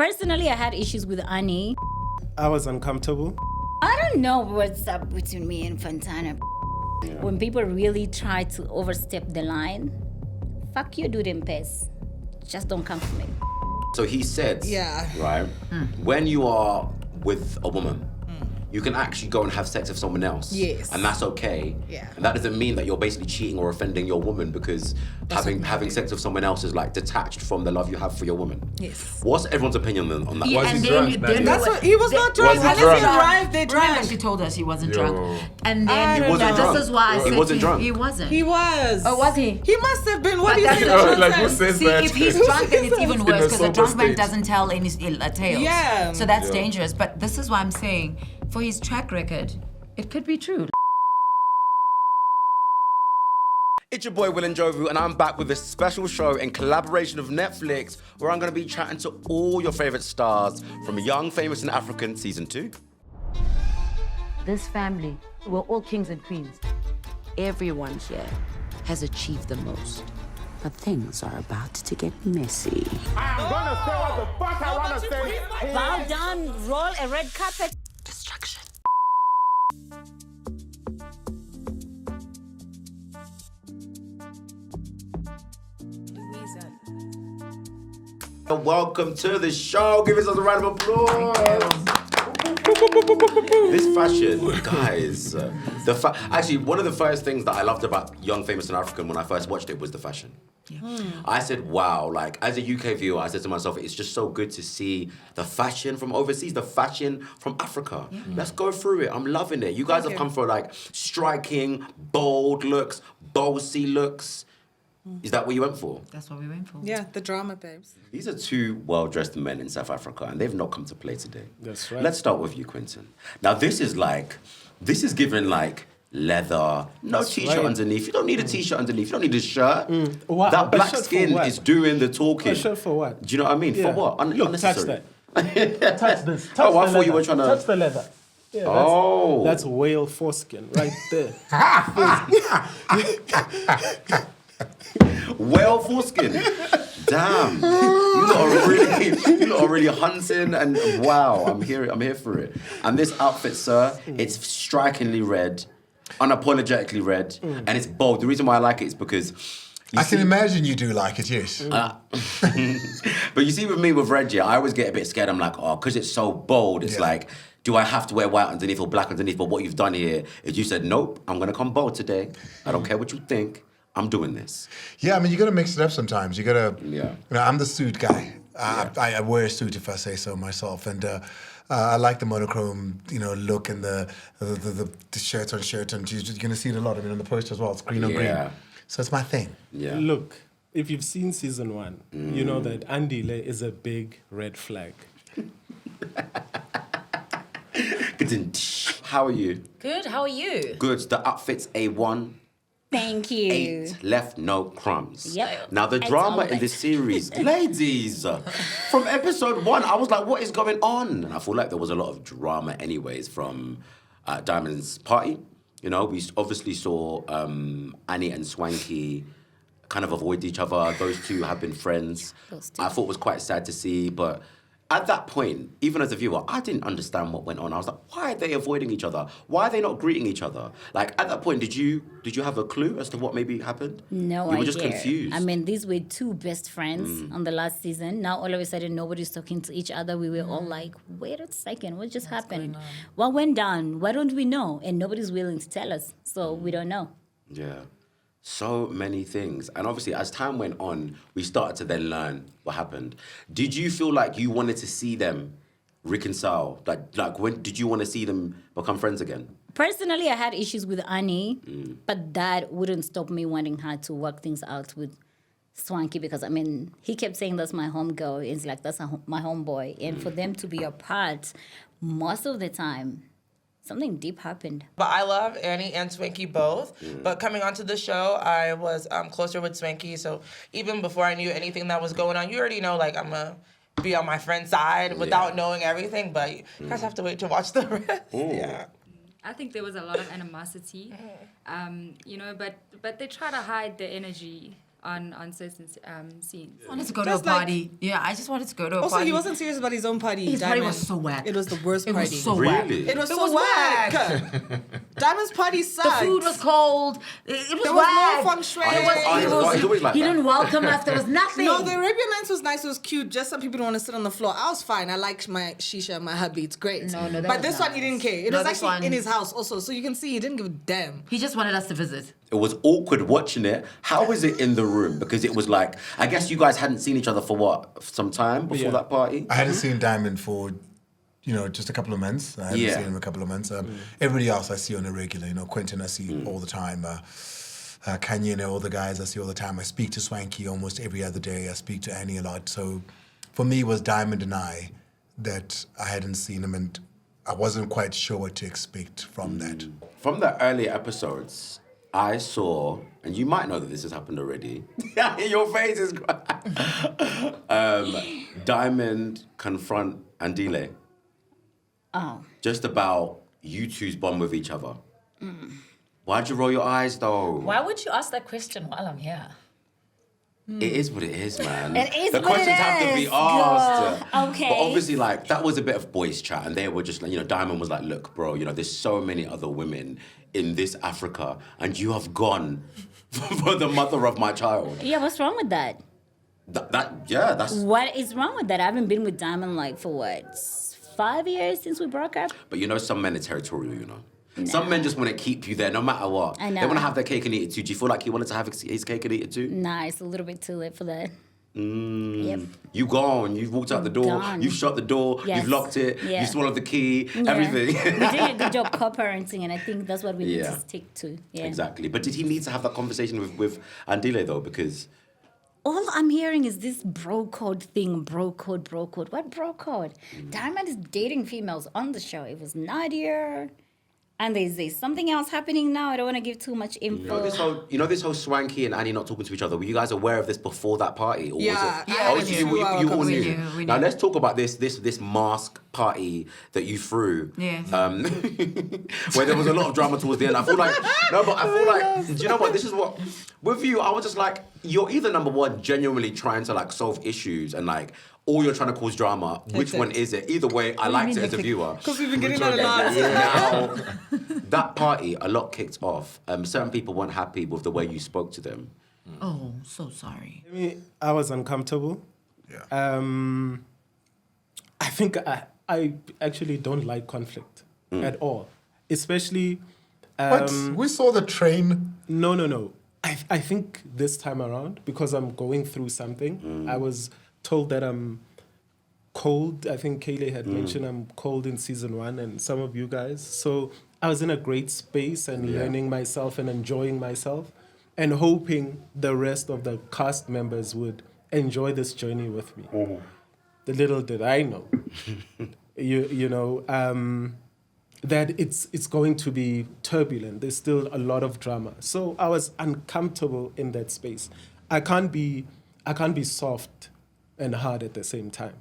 Personally, I had issues with Annie. I was uncomfortable. I don't know what's up between me and Fontana. Yeah. When people really try to overstep the line, fuck you, dude, and piss. Just don't come for me. So he said, right, when you are with a woman, you can actually go and have sex with someone else. Yes. And that's okay. Yeah. And that doesn't mean that you're basically cheating or offending your woman because having sex with someone else is like detached from the love you have for your woman. Yes. What's everyone's opinion on that? Was he drunk? That's what he was not drunk. Unless he arrived, they drank. Remember, she told us he wasn't drunk. And then He wasn't drunk. This is why I said He wasn't drunk. He wasn't. He was. Oh, was he? He must have been. What do you But think? that's like, who says See, that? if he's drunk, then it's even worse because a sober drunk man state. doesn't tell any tales. Yeah. So that's dangerous. But this is why I'm saying, for his track record, it could be true. It's your boy Will Njobvu, and I'm back with a special show in collaboration with Netflix where I'm going to be chatting to all your favorite stars from Young, Famous and African Season 2. This family, we're all kings and queens. Everyone here has achieved the most. But things are about to get messy. I'm gonna say what the fuck I wanna say. Bow down, roll a red carpet. Destruction. Welcome to the show. Give us a round of applause. This fashion, guys. Actually, one of the first things that I loved about Young, Famous and African when I first watched it was the fashion. I said, wow, like as a UK viewer, I said to myself, it's just so good to see the fashion from overseas, the fashion from Africa. Let's go through it. I'm loving it. You guys have come for like striking, bold looks, bossy looks. Is that what you went for? That's what we went for. Yeah, the drama babes. These are two well-dressed men in South Africa, and they've not come to play today. That's right. Let's start with you, Quinton. Now, this is given like leather, no t-shirt underneath. You don't need a t-shirt underneath. You don't need a shirt. What? That A black shirt for skin what? is doing the talking. A shirt for what? Do you know what I mean? Yeah. For what? Look, touch Unnecessary. that. Touch this. Touch Oh, I the thought you leather. were trying to... Touch the leather. Yeah, that's whale foreskin right there. Well foreskin. Damn. You lot are really hunting, and wow, I'm here for it. And this outfit, sir, it's strikingly red, unapologetically red, and it's bold. The reason why I like it is because I can imagine you do like it, yes. but you see with me with red, I always get a bit scared. I'm like, oh, because it's so bold, it's like, do I have to wear white underneath or black underneath? But what you've done here is you said, nope, I'm going to come bold today. I don't care what you think. I'm doing this. Yeah, I mean, you got to mix it up sometimes. You got to, Yeah. you know, I'm the suit guy. I wear a suit if I say so myself. And I like the monochrome, look and the shirt on shirt. And you're going to see it a lot. I mean, on the poster as well. It's green on green. So it's my thing. Yeah. Look, if you've seen season 1, you know that Andile is a big red flag. How are you? Good, how are you? Good. The outfit's A1. Thank you. 8 left, no crumbs. Yep. Now, the drama in this series, ladies, from episode 1, I was like, what is going on? And I feel like there was a lot of drama anyways from Diamond's party. You know, we obviously saw Annie and Swanky kind of avoid each other. Those two have been friends. I thought it was quite sad to see, but at that point, even as a viewer, I didn't understand what went on. I was like, why are they avoiding each other? Why are they not greeting each other? Like, at that point, did you have a clue as to what maybe happened? No idea. You were just confused. I mean, these were two best friends on the last season. Now, all of a sudden, nobody's talking to each other. We were all like, wait a second, what just happened? What went down? Why don't we know? And nobody's willing to tell us, so we don't know. Yeah. So many things. And obviously, as time went on, we started to then learn what happened. Did you feel like you wanted to see them reconcile? Like when did you want to see them become friends again? Personally, I had issues with Annie, but that wouldn't stop me wanting her to work things out with Swanky because, I mean, he kept saying that's my homegirl. It's like, that's my homeboy. And for them to be apart, most of the time, something deep happened. But I love Annie and Swanky both. But coming onto the show, I was closer with Swanky. So even before I knew anything that was going on, you already know, like, I'm going to be on my friend's side without knowing everything. But you guys have to wait to watch the rest. Yeah. I think there was a lot of animosity, but they try to hide the energy on certain scenes. I wanted to go to a Just like- party. Yeah, I just wanted to go to a Also, party. he wasn't serious about his own party. His party Diamond. was so whack. It was the worst It party. was so whack. Really? It was It so was whack. whack. Diamond's party The sucked. food was cold. It was There was whack. no feng shui. It's always like He that. didn't welcome us. There was nothing. No, the Arabian Nights was nice. It was cute. Just some people don't want to sit on the floor. I was fine. I like my shisha, my hubby. It's great. No, that but was this one, he nice. didn't care. It No, was this actually one- in his house also. So you can see he didn't give a damn. He just wanted us to visit. It was awkward watching it. How was it in the room? Because it was like, I guess you guys hadn't seen each other for what, some time before Yeah. that party? I hadn't seen Diamond for, just a couple of months. I haven't seen him a couple of months. Everybody else I see on a regular. Quentin I see all the time. Kanye, all the guys I see all the time. I speak to Swanky almost every other day. I speak to Annie a lot. So for me, it was Diamond and I that I hadn't seen him, and I wasn't quite sure what to expect from that. From the early episodes, I saw, and you might know that this has happened already. Your face is Diamond confront Andile. Oh. Just about you two's bond with each other. Why'd you roll your eyes though? Why would you ask that question while I'm here? It is what it is, man. It is the what questions it have to be is, asked. girl. Okay. But obviously, like, that was a bit of boys' chat, and they were just like, Diamond was like, look, bro, there's so many other women in this Africa, and you have gone for the mother of my child. Yeah, what's wrong with that? That's. What is wrong with that? I haven't been with Diamond for what, 5 years since we broke up? But some men are territorial, Some men just want to keep you there no matter what. I know. They want to have their cake and eat it too. Do you feel like he wanted to have his cake and eat it too? Nah, it's a little bit too late for that. Yep. You gone, you've walked out the door, Gone. you've shut the door, Yes. you've locked it, Yeah. you swallowed the key, Yeah. everything. We're doing a good job co-parenting, and I think that's what we need Yeah. to stick to. Yeah. Exactly. But did he need to have that conversation with Andile though? Because All I'm hearing is this bro code thing, bro code. What bro code? Diamond is dating females on the show. It was Nadia. And there's something else happening now. I don't want to give too much info. this whole Swanky and Annie not talking to each other. Were you guys aware of this before that party? Or Yeah, was it? yeah, Oh, we so knew. you all We knew. knew. Now let's talk about this mask party that you threw. Yeah. Where there was a lot of drama towards the end. I feel like do you know what? This is what with you. I was just like, you're either number one, genuinely trying to solve issues and or you're trying to cause drama. Which one is it? Either way, I liked it as a viewer. Because we've been getting that a lot. Now, that party, a lot kicked off. Certain people weren't happy with the way you spoke to them. Oh, so sorry. I was uncomfortable. Yeah. I think I actually don't like conflict at all, especially. What? We saw the train. No. I think this time around, because I'm going through something, I was told that I'm cold. I think Kayleigh had mentioned I'm cold in season 1 and some of you guys. So I was in a great space and learning myself and enjoying myself and hoping the rest of the cast members would enjoy this journey with me. The little did I know, that it's going to be turbulent. There's still a lot of drama. So I was uncomfortable in that space. I can't be soft and hard at the same time.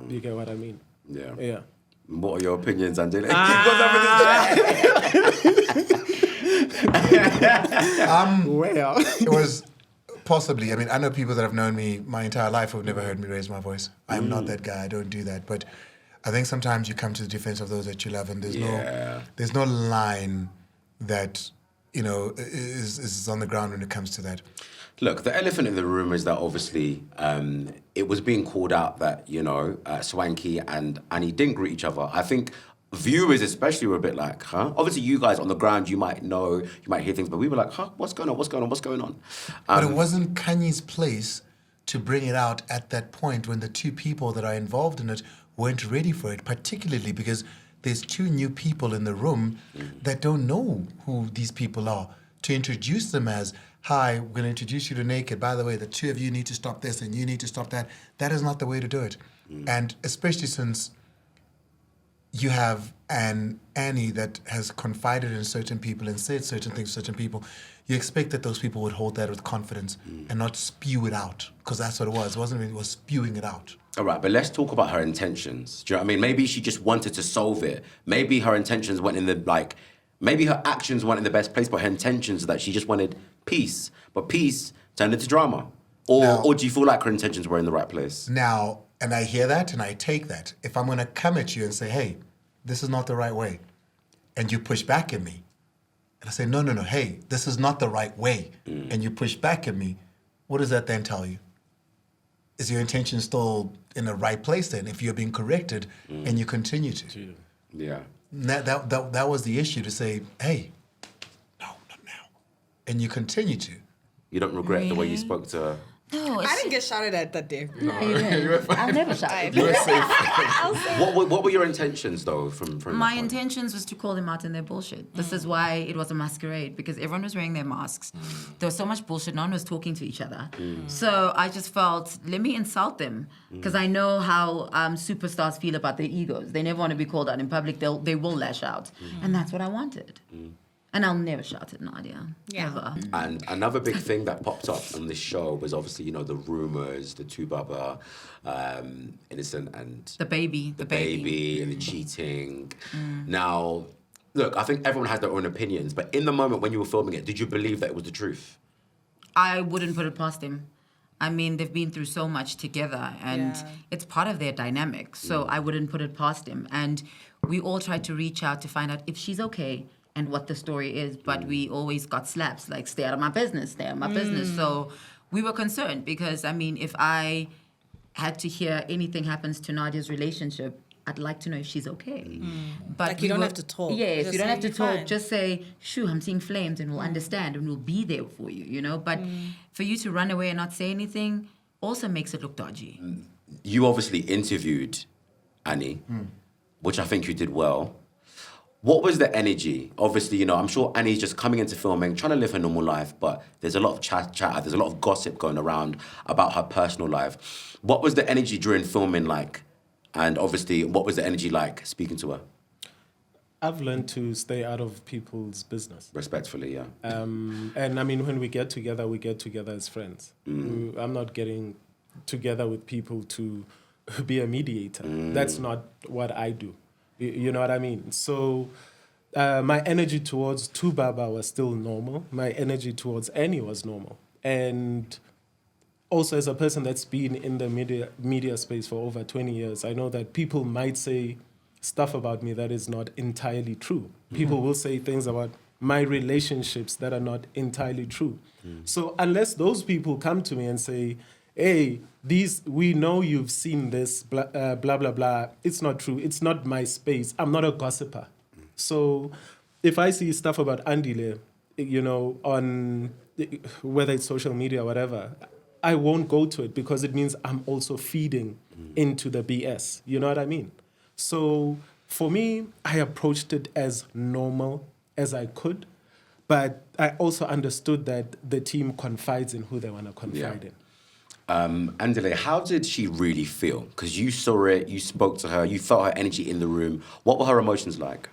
You get what I mean? Yeah. Yeah. What are your opinions, Angela? Well, It was possibly, I know people that have known me my entire life who have never heard me raise my voice. I'm not that guy. I don't do that. But I think sometimes you come to the defense of those that you love, and there's no line that is on the ground when it comes to that. Look, the elephant in the room is that obviously it was being called out that, Swanky and Annie didn't greet each other. I think viewers especially were a bit like, huh? Obviously you guys on the ground, you might know, you might hear things, but we were like, huh? What's going on? But it wasn't Kanye's place to bring it out at that point when the two people that are involved in it weren't ready for it, particularly because there's two new people in the room that don't know who these people are. To introduce them as, hi, we're going to introduce you to Naked. By the way, the two of you need to stop this and you need to stop that. That is not the way to do it. And especially since you have an Annie that has confided in certain people and said certain things to certain people, you expect that those people would hold that with confidence and not spew it out, because that's what it was. It wasn't really, it was spewing it out. All right, but let's talk about her intentions. Do you know what I mean? Maybe she just wanted to solve it. Maybe her intentions went in the, maybe her actions weren't in the best place, but her intentions that she just wanted peace. But peace turned into drama? Or do you feel like her intentions were in the right place? Now, and I hear that and I take that. If I'm going to come at you and say, hey, this is not the right way, and you push back at me, and I say, no, hey, this is not the right way, and you push back at me, what does that then tell you? Is your intention still in the right place then, if you're being corrected and you continue to? Yeah. That was the issue, to say, hey, no, not now. And you continue to. You don't regret the way you spoke to her? No, I didn't get shouted at that day. I'll never shout. What were your intentions, though, from My that point? intentions was to call them out in their bullshit. This is why it was a masquerade, because everyone was wearing their masks. There was so much bullshit. No one was talking to each other. So I just felt, let me insult them, because I know how superstars feel about their egos. They never want to be called out in public. They will lash out. And that's what I wanted. And I'll never shout at Nadia, ever. And another big thing that popped up on this show was obviously, the rumors, the two Baba, Innocent and... The baby and the cheating. Now, look, I think everyone has their own opinions, but in the moment when you were filming it, did you believe that it was the truth? I wouldn't put it past him. I mean, they've been through so much together, and it's part of their dynamic, so I wouldn't put it past him. And we all tried to reach out to find out if she's okay and what the story is, but we always got slaps, like, stay out of my business, stay out of my business. So we were concerned because, I mean, if I had to hear anything happens to Nadia's relationship, I'd like to know if she's okay. But Like, you don't have to talk. Yes, Just you don't say have to you're talk. fine. Just say, shoo, I'm seeing flames, and we'll understand, and we'll be there for you, But for you to run away and not say anything also makes it look dodgy. You obviously interviewed Annie, which I think you did well. What was the energy? Obviously, I'm sure Annie's just coming into filming, trying to live her normal life, but there's a lot of chatter, there's a lot of gossip going around about her personal life. What was the energy during filming like? And obviously, what was the energy like speaking to her? I've learned to stay out of people's business. Respectfully, yeah. And I mean, when we get together as friends. I'm not getting together with people to be a mediator. That's not what I do. You know what I mean? So my energy towards Tubaba was still normal. My energy towards Annie was normal. And also, as a person that's been in the media space for over 20 years, I know that people might say stuff about me that is not entirely true. People will say things about my relationships that are not entirely true. So unless those people come to me and say, hey, we know you've seen this, blah, blah, blah. It's not true. It's not my space. I'm not a gossiper. So if I see stuff about Andile, on whether it's social media or whatever, I won't go to it because it means I'm also feeding into the BS. You know what I mean? So for me, I approached it as normal as I could, but I also understood that the team confides in who they want to confide in. Andile, how did she really feel? Because you saw it, you spoke to her, you felt her energy in the room. What were her emotions like?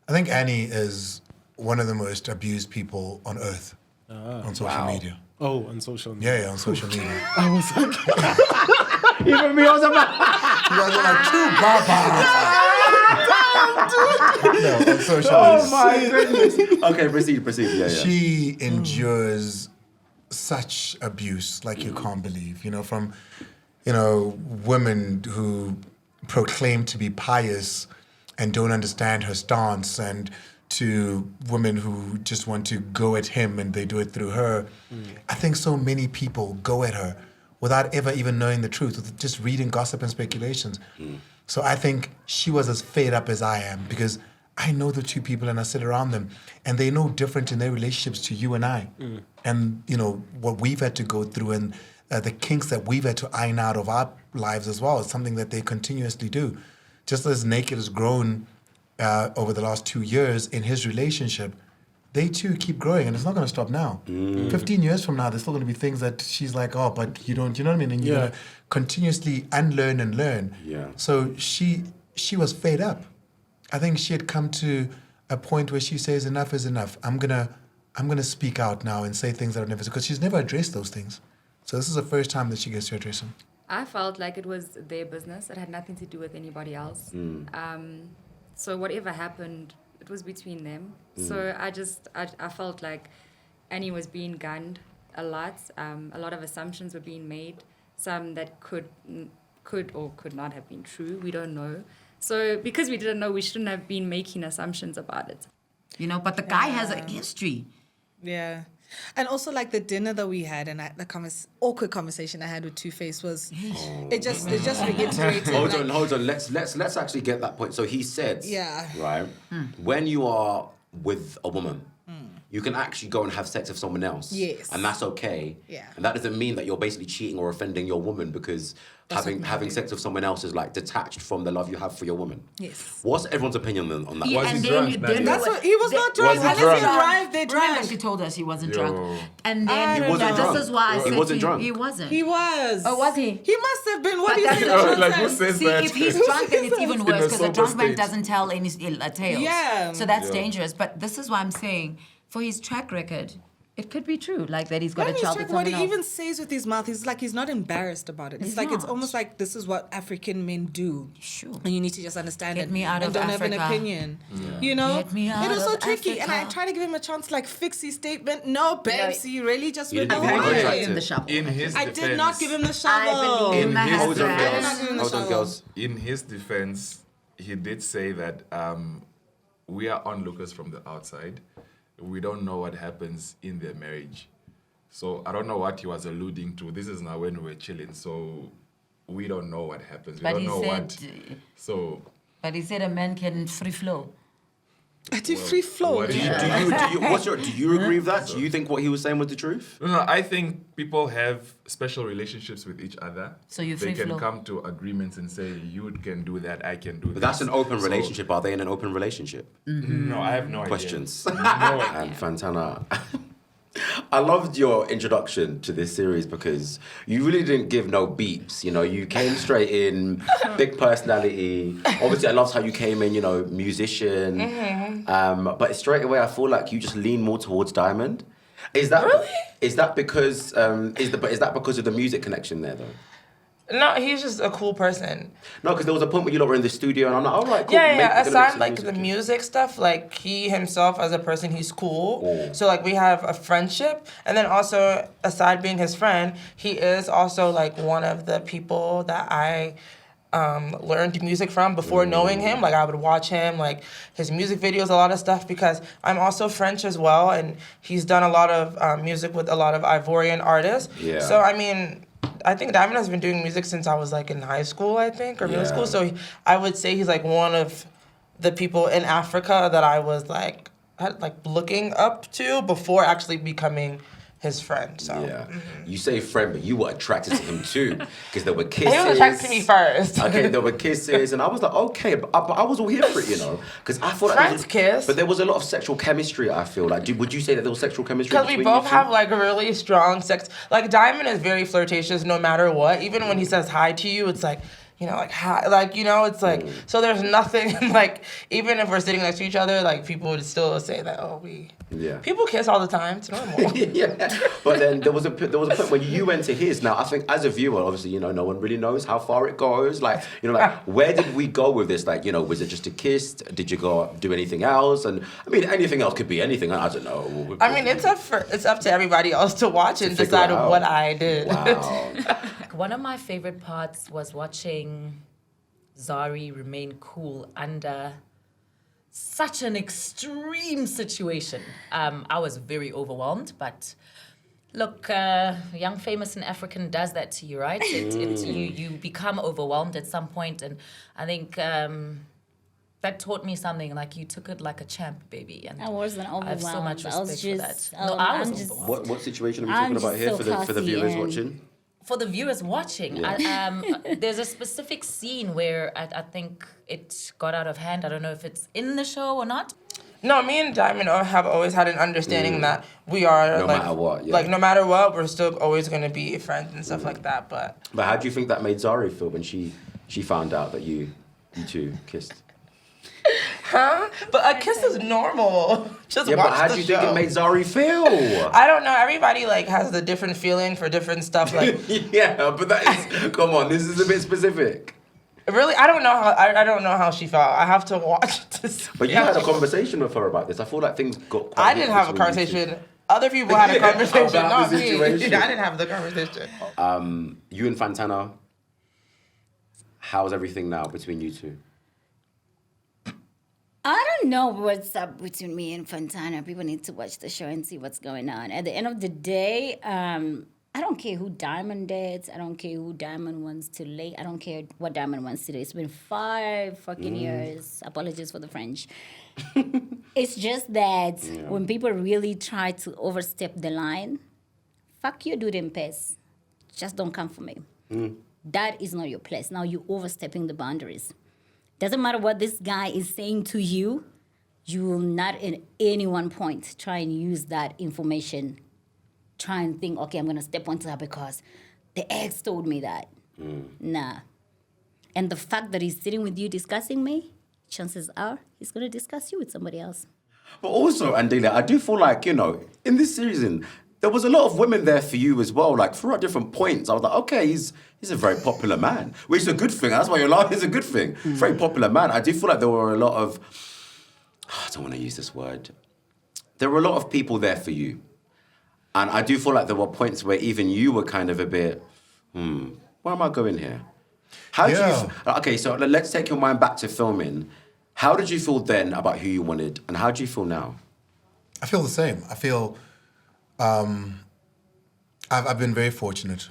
I think Annie is one of the most abused people on earth on social media. Oh, on social media. Yeah, on social media. I was like... Even me, I was about... You guys are like, two Baba! No, on social Oh my goodness. Okay, proceed. Yeah. She endures such abuse like you can't believe, from, women who proclaim to be pious and don't understand her stance, and to women who just want to go at him and they do it through her. I think so many people go at her without ever even knowing the truth, with just reading gossip and speculations. So I think she was as fed up as I am, because I know the two people and I sit around them, and they're no different in their relationships to you and I. And, what we've had to go through, and the kinks that we've had to iron out of our lives as well, is something that they continuously do. Just as Naked has grown over the last 2 years in his relationship, they too keep growing, and it's not going to stop now. 15 years from now, there's still going to be things that she's like, oh, but you don't, you know what I mean? And you're going to continuously unlearn and learn. Yeah. So she was fed up. I think she had come to a point where she says, enough is enough. I'm gonna speak out now and say things that I've never said, because she's never addressed those things. So this is the first time that she gets to address them. I felt like it was their business. It had nothing to do with anybody else. So whatever happened, it was between them. So I felt like Annie was being gunned. a lot. A lot of assumptions were being made, some that could or could not have been true. We don't know. So because we didn't know, we shouldn't have been making assumptions about it. You know, but the guy has a history. Yeah. And also, like, the dinner that we had and the awkward conversation I had with Two-Face was, it just reiterated. Hold on. Let's actually get that point. So he said, right, when you are with a woman, you can actually go and have sex with someone else. Yes. And that's okay. Yeah. And that doesn't mean that you're basically cheating or offending your woman because having sex with someone else is like detached from the love you have for your woman. Yes. What's everyone's opinion on that? Was he drunk? He was not drunk. Unless he arrived, they Remember, drank. she told us he wasn't drunk. And then He wasn't drunk. this is why I said He wasn't to you, drunk. he wasn't. He was. Oh, was he? He must have been. What But do you that's think? the Like, who says See, that? if he's drunk, then it's even worse because a sober drunk man state. doesn't tell any tales. Yeah. So that's dangerous. But this is why I'm saying, for his track record, it could be true, like that he's got a child with What someone he else. even says with his mouth, he's like, he's not embarrassed about it. It's like, it's not. almost like this is what African men do. Sure. And you need to just understand Get it. me out and of don't have an Africa. opinion. You know? Get me out It was so of tricky. And I Africa. tried to give him a chance to like fix his statement. No, babes, you really just You went the didn't whole give him a way. chance. in the shovel. In his I defense, did not give him the I shovel. believe In my his Hold on, husband. did not give girls. him the Hold on, shovel. girls. in his defense, he did say that we are onlookers from the outside. We don't know what happens in their marriage. So I don't know what he was alluding to. This is now when we're chilling, so we don't know what happens. We But don't he know said, what. So but he said a man can free flow. I did free flow. what Do you agree with that? Do you think what he was saying was the truth? no, I think people have special relationships with each other. So you they free can flow. come to agreements and say you can do that, I can do But that. that's an open relationship. Are they in an open relationship? No, I have no idea. Questions. No idea. And Fantana, I loved your introduction to this series because you really didn't give no beeps. You know, you came straight in, big personality. Obviously, I loved how you came in. You know, musician. But straight away, I feel like you just lean more towards Diamond. Is that Really? Is that because is that because of the music connection there though? No, he's just a cool person. No, because there was a point where you lot were in the studio, and I'm like, all right, cool. Yeah. we're gonna make Aside some like the music stuff, like he himself as a person, he's cool. Oh. So like we have a friendship, and then also aside being his friend, he is also like one of the people that I learned music from before knowing him. Like I would watch him, like his music videos, a lot of stuff, because I'm also French as well, and he's done a lot of music with a lot of Ivorian artists. Yeah. So I mean, I think Diamond has been doing music since I was like in high school, I think, or middle school. So I would say he's like one of the people in Africa that I was like looking up to before actually becoming his friend. So Yeah. You say friend, but you were attracted to him too. Because there were kisses. he was attracted to me first. Okay, there were kisses. And I was like, okay. But I was all here for it, you know. Because I thought Friends kiss. But there was a lot of sexual chemistry, I feel. Like, would you say that there was sexual chemistry Because we between you both two? have like a really strong sex. Like Diamond is very flirtatious no matter what. Even when he says hi to you, it's like, you know, like hi, like, you know, it's like, so there's nothing like, even if we're sitting next to each other, like people would still say that, people kiss all the time. It's normal. Yeah. But then there was a point when you went to his. Now, I think as a viewer, obviously, you know, no one really knows how far it goes. Like, you know, like, where did we go with this? Like, you know, was it just a kiss? Did you go do anything else? And I mean, anything else could be anything. I don't know. I mean, it's up to everybody else to watch and figure decide it out. what I did. Wow. One of my favorite parts was watching Zari remain cool under such an extreme situation. I was very overwhelmed, but look, young, famous, and African does that to you, right? You become overwhelmed at some point, and I think that taught me something. Like you took it like a champ, baby. And I wasn't overwhelmed. I have so much I was respect for just, that. No, I was just, overwhelmed. What situation are we I'm talking about just here so for the classy viewers and- watching? For the viewers watching, Yeah. there's a specific scene where I think it got out of hand. I don't know if it's in the show or not. No, me and Diamond have always had an understanding that we are No matter what, yeah. like no matter what, we're still always gonna be friends and stuff like that. But But how do you think that made Zari feel when she found out that you two kissed? but a kiss is normal. Just Yeah, watch but how the do you show. think it made Zari feel? I don't know. Everybody like has a different feeling for different stuff. Like Yeah, but that is, come on, this is a bit specific. really, I don't know how I don't know how she felt. I have to watch this. But you had a conversation with her about this. I feel like things got quite I didn't heated have a between you two. conversation. Other people had a conversation, About not the me. situation. I didn't have the conversation. You and Fantana, how's everything now between you two? I don't know what's up between me and Fontana. People need to watch the show and see what's going on. At the end of the day, I don't care who Diamond dates. I don't care who Diamond wants to lay. I don't care what Diamond wants to do. It's been 5 fucking years. Apologies for the French. It's just that when people really try to overstep the line, fuck you, dude, in pace. Just don't come for me. That is not your place. Now you're overstepping the boundaries. Doesn't matter what this guy is saying to you, you will not at any one point try and use that information. Try and think, okay, I'm going to step onto that because the ex told me that. Nah. And the fact that he's sitting with you discussing me, chances are he's going to discuss you with somebody else. But also, Andile, I do feel like, in this season, there was a lot of women there for you as well, like throughout different points. I was like, okay, he's a very popular man, which is a good thing. That's why you're laughing. It's a good thing. Very popular man. I do feel like there were a lot of, I don't want to use this word. There were a lot of people there for you. And I do feel like there were points where even you were kind of a bit, where am I going here? How did you, okay, so let's take your mind back to filming. How did you feel then about who you wanted, and how do you feel now? I feel the same. I feel I've been very fortunate.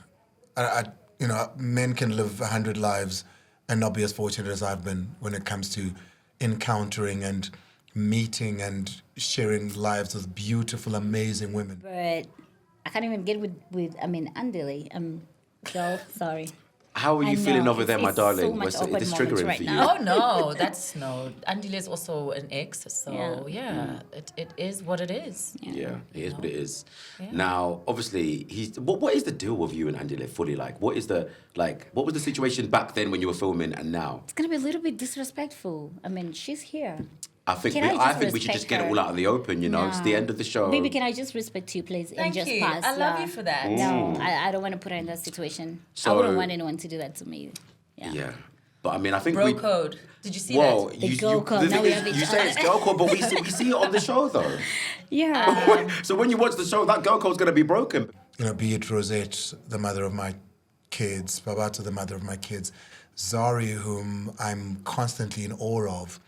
Men can live 100 lives and not be as fortunate as I've been when it comes to encountering and meeting and sharing lives with beautiful, amazing women. But I can't even get with Andile. Girl, sorry. How are you feeling over there, my darling? So much Was awkward it moments triggering right for you? now. Oh no, that's no. Andile is also an ex, so it is what it is. Yeah, it is what it is. Yeah. Now, obviously, what is the deal with you and Andile fully? What was the situation back then when you were filming and now? It's gonna be a little bit disrespectful. I mean, she's here. I think we should just get it all out in the open, It's the end of the show. Baby, can I just respect you, please? Thank and just you. pass. I love you for that. No, I don't want to put her in that situation. So, I wouldn't want anyone to do that to me. Yeah. But I mean, I think Bro code. Did you see well, that? The girl code. Now we have each you say it's girl code, but we see it on the show though. Yeah. So when you watch the show, that girl code's gonna be broken. Be it Rosette, the mother of my kids, Babata, the mother of my kids, Zari, whom I'm constantly in awe of,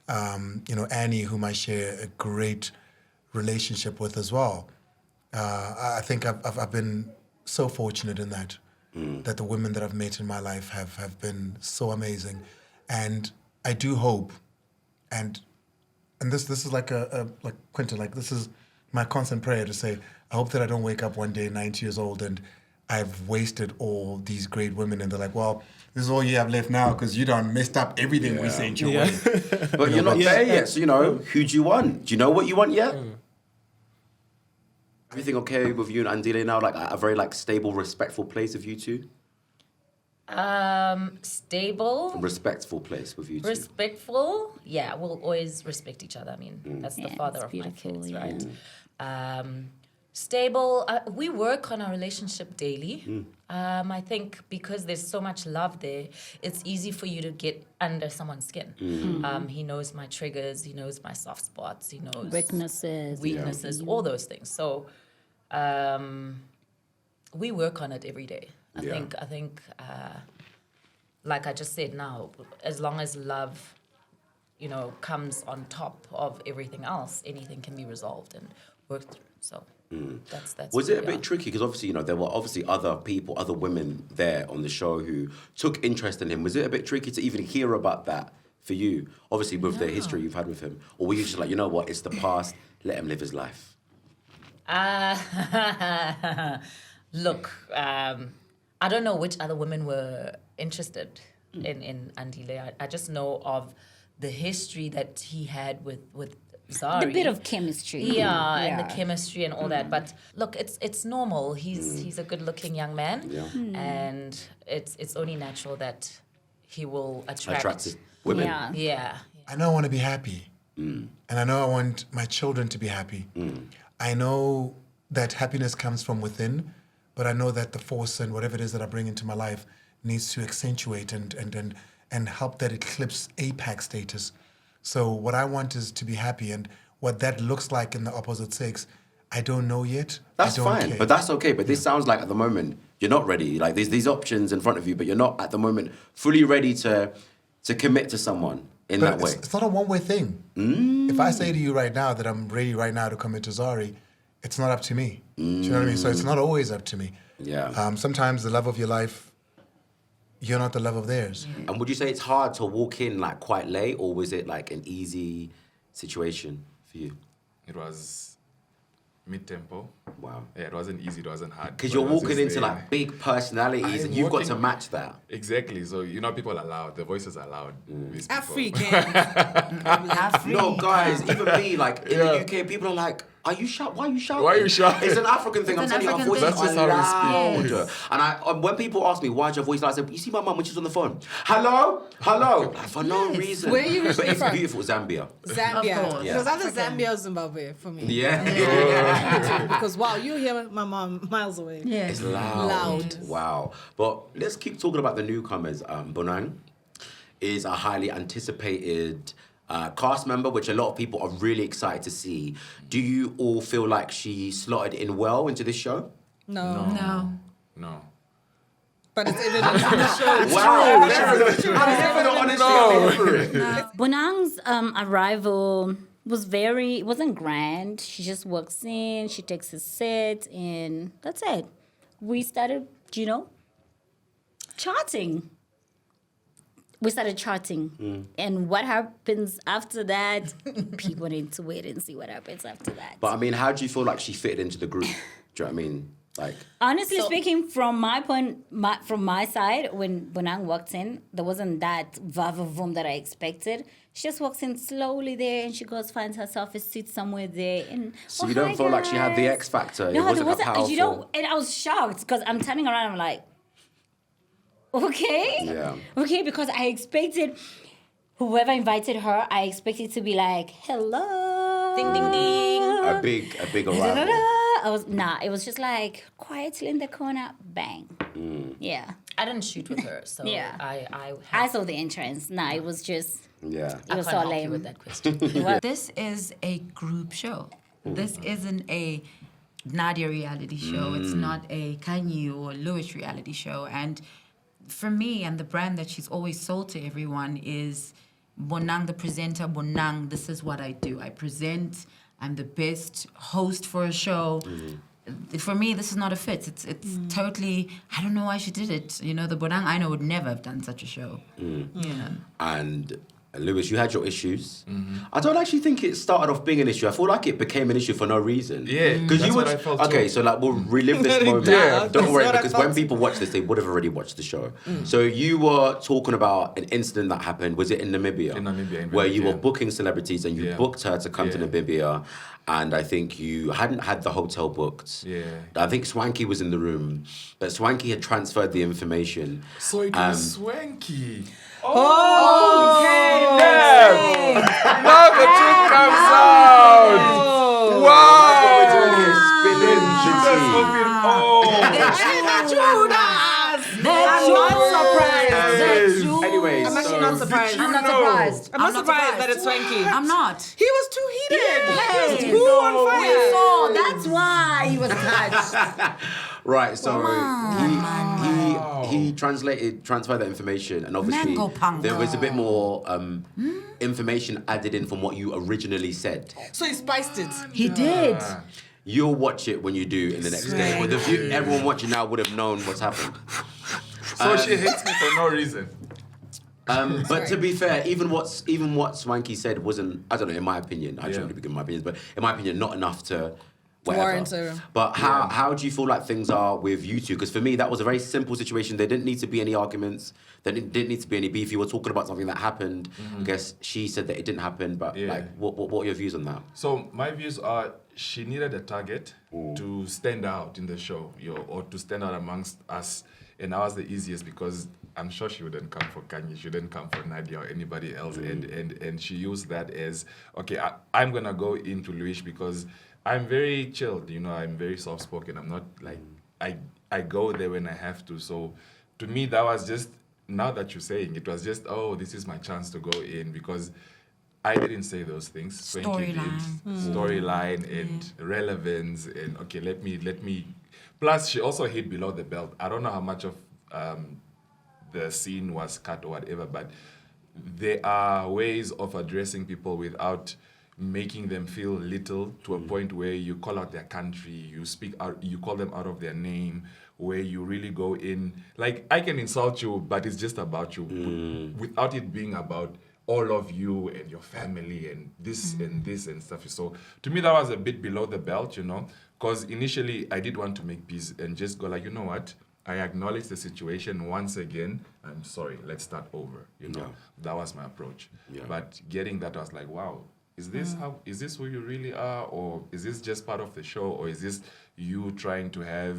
Annie, whom I share a great relationship with as well. I think I've been so fortunate in that the women that I've met in my life have been so amazing, and I do hope, and this is like like Quentin, like this is my constant prayer to say, I hope that I don't wake up one day 90 years old and I've wasted all these great women, and they're like, well, this is all you have left now because you done messed up everything we sent your way. But you're not there yet, so who do you want? Do you know what you want yet? Everything okay with you and Andile now? Like a very stable, respectful place with you two? Stable. Respectful place with you two. Respectful. Yeah, we'll always respect each other. I mean, that's the father of my kids, yeah. right? Stable. We work on our relationship daily. I think because there's so much love there, it's easy for you to get under someone's skin. He knows my triggers. He knows my soft spots. He knows weaknesses, all those things. So we work on it every day. I think, like I just said now, as long as love, comes on top of everything else, anything can be resolved and worked through. So that's. Was it a bit tricky? Because obviously, there were obviously other people, other women there on the show who took interest in him. Was it a bit tricky to even hear about that for you? Obviously, with the history you've had with him, or were you just like, you know what, it's the past, let him live his life? Look, I don't know which other women were interested in Andile. I just know of the history that he had with Zari. The bit of chemistry. Yeah, and the chemistry and all that. But look, it's normal. He's a good-looking young man, and it's only natural that he will attract women. Yeah. I know I want to be happy, and I know I want my children to be happy. I know that happiness comes from within, but I know that the force and whatever it is that I bring into my life needs to accentuate and help that eclipse apex status. So what I want is to be happy, and what that looks like in the opposite sex, I don't know yet. That's I don't fine, care. but that's okay. But this sounds like at the moment you're not ready. Like there's these options in front of you, but you're not at the moment fully ready to commit to someone in But that way. it's not a one-way thing. If I say to you right now that I'm ready right now to commit to Zari, it's not up to me. Do you know what I mean? So it's not always up to me. Yeah. Sometimes the love of your life, you're not the love of theirs. And would you say it's hard to walk in like quite late, or was it like an easy situation for you? It was mid-tempo. Wow. Yeah, it wasn't easy, it wasn't hard. Because but you're it was walking just into there. like big personalities, and you've got to match that. Exactly. So you know, people are loud. The voices are loud. These people. African. No, guys, even me, like in the UK, people are like, "Are you shouting? Why are you shouting? Why are you shouting?" It's an African thing. I'm telling you, our voices That's just are how we speak. loud. And when people ask me why's your voice loud, I say, "You see my mum when she's on the phone? Hello, hello," like, for no reason. Where are you But originally it's from? beautiful, Zambia. Zambia. Of course. It was either Zambia or Zimbabwe for me. Yeah. Because wow, you hear my mom miles away. Yeah. It's loud. Loud. Wow. But let's keep talking about the newcomers. Bonang is a highly anticipated cast member, which a lot of people are really excited to see. Do you all feel like she slotted in well into this show? No. No. But it's evident in the show. Wow. Honestly, Bonang's arrival wasn't grand. She just walks in, she takes his set, and that's it. We started, charting. And what happens after that, people need to wait and see what happens after that. But I mean, how do you feel like she fitted into the group? Do you know what I mean? Like, honestly speaking, from my side, when Bonang walked in, there wasn't that vavavoom that I expected. She just walks in slowly there, and she goes finds herself a seat somewhere there. And so you don't feel like she had the X factor? No, it wasn't a powerful... and I was shocked because I'm turning around. I'm like, okay, Yeah. okay, because I expected whoever invited her, I expected to be like, hello, Ding, ding, ding. A big arrival. It was just like quietly in the corner, bang. Yeah. I didn't shoot with her, so Yeah. I I saw the entrance. It was just, Yeah. it was can't so help you lame. with that question. This is a group show. This isn't a Nadia reality show. It's not a Kanye or Louis reality show. And for me, and the brand that she's always sold to everyone is Bonang, the presenter. Bonang, this is what I do. I present. I'm the best host for a show. For me, this is not a fit. It's totally, I don't know why she did it. The Bonang I know would never have done such a show. Yeah. And Lewis, you had your issues. I don't actually think it started off being an issue. I feel like it became an issue for no reason. Yeah, because that's what I felt okay. too. So like we'll relive this moment. Don't worry, because when people watch this, they would have already watched the show. So you were talking about an incident that happened. Was it in Namibia? In Namibia, where you were booking celebrities and you booked her to come to Yeah. Namibia, and I think you hadn't had the hotel booked. Yeah. I think Swanky was in the room, but Swanky had transferred the information. So it was Swanky. Okay. Now the truth comes out. Wow. Anyways, I'm actually not surprised. I'm not surprised. I'm not surprised that it's Swanky. I'm not. He was too heated. He was Yes. too on fire. Oh, that's why he was touched. Right, so he transferred that information, and obviously Mango panga. there was a bit more information added in from what you originally said. So he spiced it. He did. You'll watch it when you do in the next day. But everyone watching now would have known what's happened. So she hates me for no reason. But to be fair, even what Swanky said wasn't, I don't know, in my opinion, I shouldn't really give my opinions, but in my opinion, not enough to whatever. Warrant a- But how do you feel like things are with you two? Because for me, that was a very simple situation. There didn't need to be any arguments. There didn't need to be any beef. You were talking about something that happened. I guess she said that it didn't happen, but like, what are your views on that? So my views are she needed a target to stand out in the show, or to stand out amongst us. And that was the easiest because I'm sure she wouldn't come for Kanye, she wouldn't come for Nadia or anybody else. And she used that as, okay, I'm going to go into Louis because I'm very chilled, I'm very soft-spoken. I'm not like, I go there when I have to. So to me, that was just, now that you're saying, it was just, oh, this is my chance to go in because I didn't say those things. Swanky did. Storyline. Storyline and relevance and okay, let me. Plus, she also hit below the belt. I don't know how much of the scene was cut or whatever, but there are ways of addressing people without making them feel little to a point where you call out their country, you speak out, you call them out of their name, where you really go in. Like, I can insult you, but it's just about you, without it being about all of you and your family and this and this and stuff. So to me, that was a bit below the belt, you know, because initially I did want to make peace and just go like, you know what? I acknowledge the situation once again. I'm sorry, let's start over. You know, that was my approach. Yeah. But getting that, I was like, wow, is this who you really are? Or is this just part of the show? Or is this you trying to have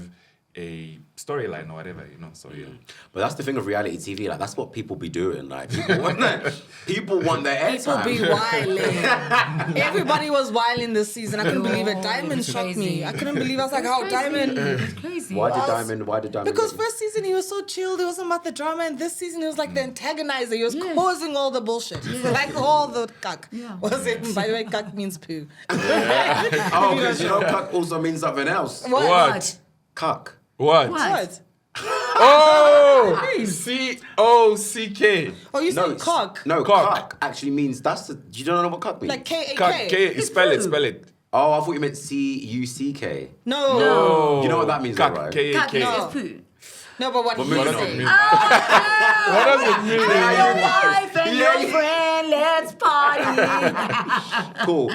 a storyline or whatever, you know? So yeah. But that's the thing of reality TV. Like, that's what people be doing. Like, people want their airtime. People be wilding. Everybody was wilding this season. I couldn't believe it. Diamond shocked me. I couldn't believe. I was like, how Diamond? It's crazy. Why did Diamond? Because first season he was so chilled. It wasn't about the drama, and this season he was like the antagonizer. He was causing all the bullshit. Like all the cuck. Yeah. Was it? By the way, cuck means poo. Oh, because you know, cuck also means something else. What? Cuck. What? Oh! C-O-C-K. Oh, you said cock. No, Cock. cuck actually means you don't know what cuck means? Like K-A-K. Cuck. K. Spell it. Oh, I thought you meant C-U-C-K. No. You know what that means, Cuck. right? K-A-K. No. It's poo. No, but what he What does it said. mean? What does it mean? Your wife and your friend, let's party. Cool.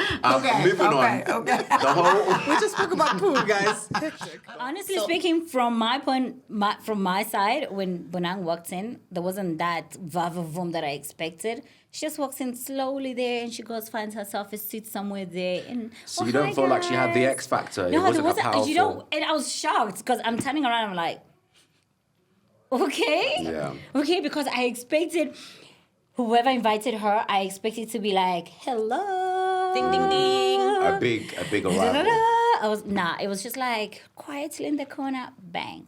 Moving on. Okay. The whole... We just spoke about poo, guys. Honestly speaking, from my side, when Bonang walked in, there wasn't that vavavoom that I expected. She just walks in slowly there, and she goes finds herself a seat somewhere there. And So you don't feel like she had the X factor? No, it wasn't a powerful... You know, and I was shocked because I'm turning around. I'm like, okay, Yeah. okay, because I expected whoever invited her, I expected to be like, hello, Ding, ding, ding. A big arrival. It was just like quietly in the corner, bang.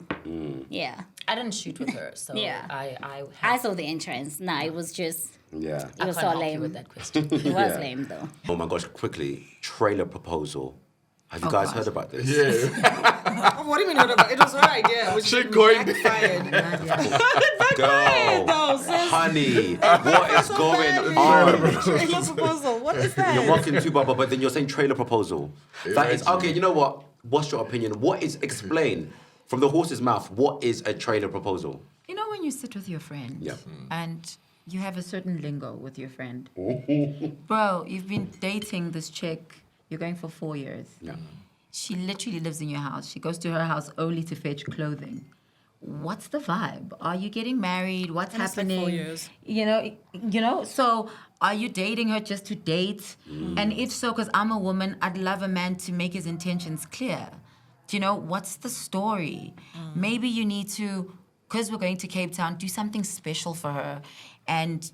Yeah. I didn't shoot with her, so Yeah. I saw the entrance. It was just, Yeah. it was can't so help lame. you with that question. It was lame though. Oh my gosh, quickly. Trailer proposal. Have you guys heard about this? Yeah. What do you mean? It was her idea. Which She going backfired. Girl, honey, what is going on? Trailer proposal. What is that? You're walking to Baba, but then you're saying trailer proposal. That is okay. You know what? What's your opinion? Explain from the horse's mouth? What is a trailer proposal? You know when you sit with your friend and you have a certain lingo with your friend. Bro, you've been dating this chick. You're going for 4 years. Yeah. She literally lives in your house. She goes to her house only to fetch clothing. What's the vibe? Are you getting married? What's And it's like happening? 4 years. You know. So are you dating her just to date? And if so, because I'm a woman, I'd love a man to make his intentions clear. Do you know what's the story? Maybe you need to, because we're going to Cape Town, do something special for her, and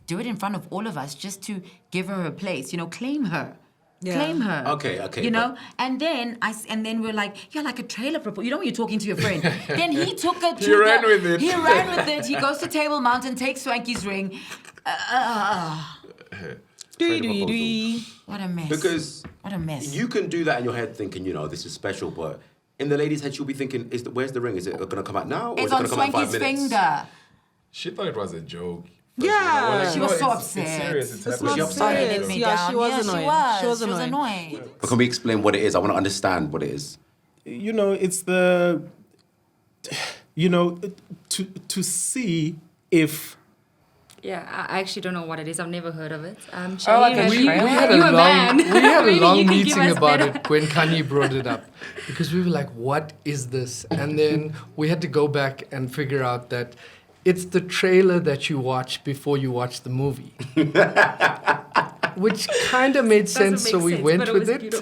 do it in front of all of us, just to give her a place. You know, claim her. Yeah. Claim her. Okay. You know, and then we're like, you're like a trailer proposal. You know when you're talking to your friend. Then he took it to He ran with it. He ran with it. He goes to Table Mountain, takes Swanky's ring. What a mess. Because what a mess. you can do that in your head thinking, this is special, but in the lady's head, she'll be thinking, where's the ring? Is it going to come out now? Or It's is it on going to come out in 5 Swanky's minutes? finger. She thought it was a joke. Yeah. She was so it's upset. serious. It's It's happening. not serious. me Yeah, down. she was Yeah, annoyed. She was annoyed. annoyed. But can we explain what it is? I want to understand what it is. It's the, to see if... Yeah, I actually don't know what it is. I've never heard of it. We had a long meeting about it when Kanye brought it up, because we were like, what is this? And then we had to go back and figure out that it's the trailer that you watch before you watch the movie. Which kind of made sense, so we went with it.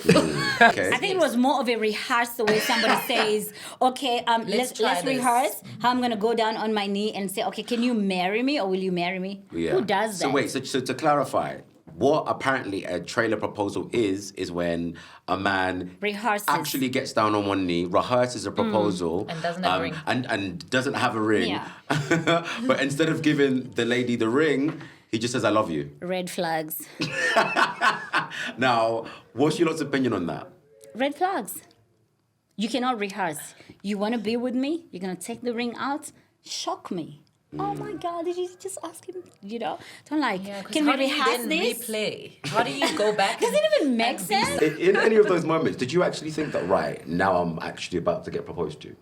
Okay. I think it was more of a rehearsal where somebody says, okay, let's rehearse how I'm going to go down on my knee and say, okay, can you marry me or will you marry me? Yeah. Who does that? So wait, so to clarify, what apparently a trailer proposal is when a man Rehearses. actually gets down on one knee, rehearses a proposal, And doesn't have a ring. and doesn't have a ring. Yeah. But instead of giving the lady the ring, He just says, I love you. Red flags. Now, what's your lot's opinion on that? Red flags. You cannot rehearse. You want to be with me? You're going to take the ring out? Shock me. Oh my God, did you just ask him? You know? Don't like, can we rehearse this? Replay? How do you go back? Does it even make sense? In any of those moments, did you actually think that, right, now I'm actually about to get proposed to?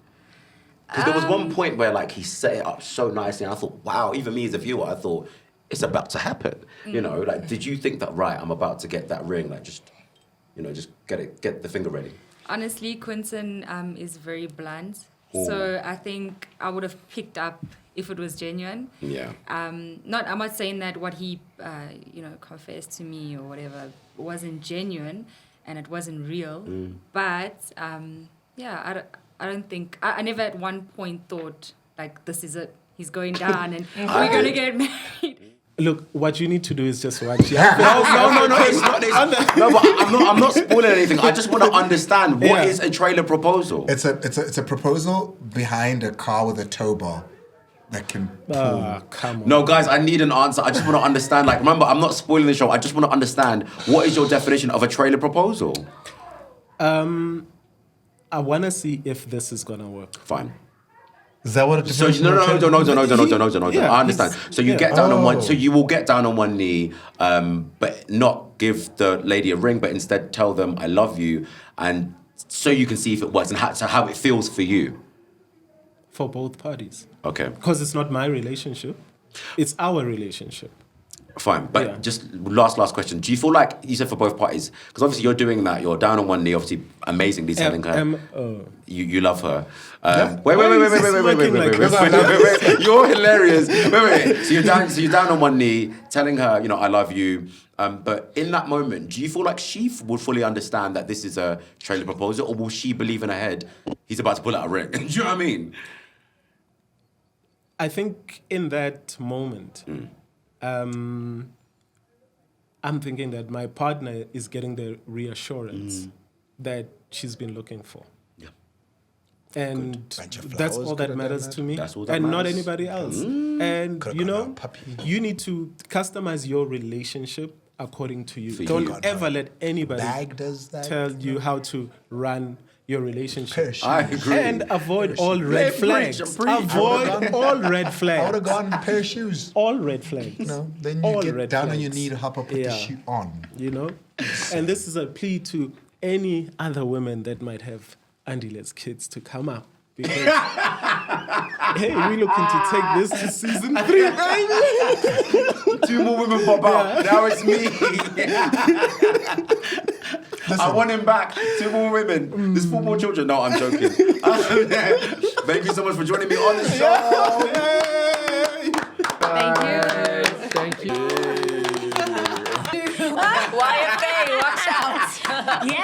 Because there was one point where, like, he set it up so nicely, and I thought, wow, even me as a viewer, I thought, it's about to happen. You know, like, did you think that, right, I'm about to get that ring, like, just, you know, just get the finger ready? Honestly, Quentin is very blunt. So I think I would have picked up if it was genuine. Yeah. I'm not saying that what he, confessed to me or whatever wasn't genuine and it wasn't real. But, I don't think... I never at one point thought, like, this is it. He's going down and we're going to get married. Look, what you need to do is just watch. No, it's not. No, but I'm not spoiling anything. I just want to understand what is a trailer proposal. It's a proposal behind a car with a tow bar that can pull. Come on. No, guys, I need an answer. I just want to understand. Like, remember, I'm not spoiling the show. I just want to understand what is your definition of a trailer proposal. I want to see if this is gonna work. Fine. Is that what it So no. I understand. So you get down on one. So you will get down on one knee, but not give the lady a ring, but instead tell them I love you, and so you can see if it works and how it feels for you. For both parties. Okay. Because it's not my relationship; it's our relationship. Fine, but just last question. Do you feel like you said for both parties? Because obviously you're doing that. You're down on one knee, obviously amazingly telling her you love her. Wait. You're hilarious. Wait. So you're down on one knee, telling her, I love you. But in that moment, do you feel like she would fully understand that this is a trailer proposal, or will she believe in her head he's about to pull out a ring? Do you know what I mean? I think in that moment. I'm thinking that my partner is getting the reassurance that she's been looking for. Yeah. And that's all that matters to me. That's all that matters. Not anybody else. And, you need to customize your relationship according to you. Don't ever let anybody tell you how to run your relationship. I agree. And avoid all red flags. Avoid all red flags. I would have gone a pair of shoes. All red flags. Then you get down on your knee to hop up, put the shoe on. And this is a plea to any other women that might have Andile's kids to come up. Because, hey, we're looking to take this to season 3, baby. 2 more women pop out. Now it's me. I want him back. 2 more women. There's 4 more children. No, I'm joking. Thank you so much for joining me on the show. Thank you. Thank you. Why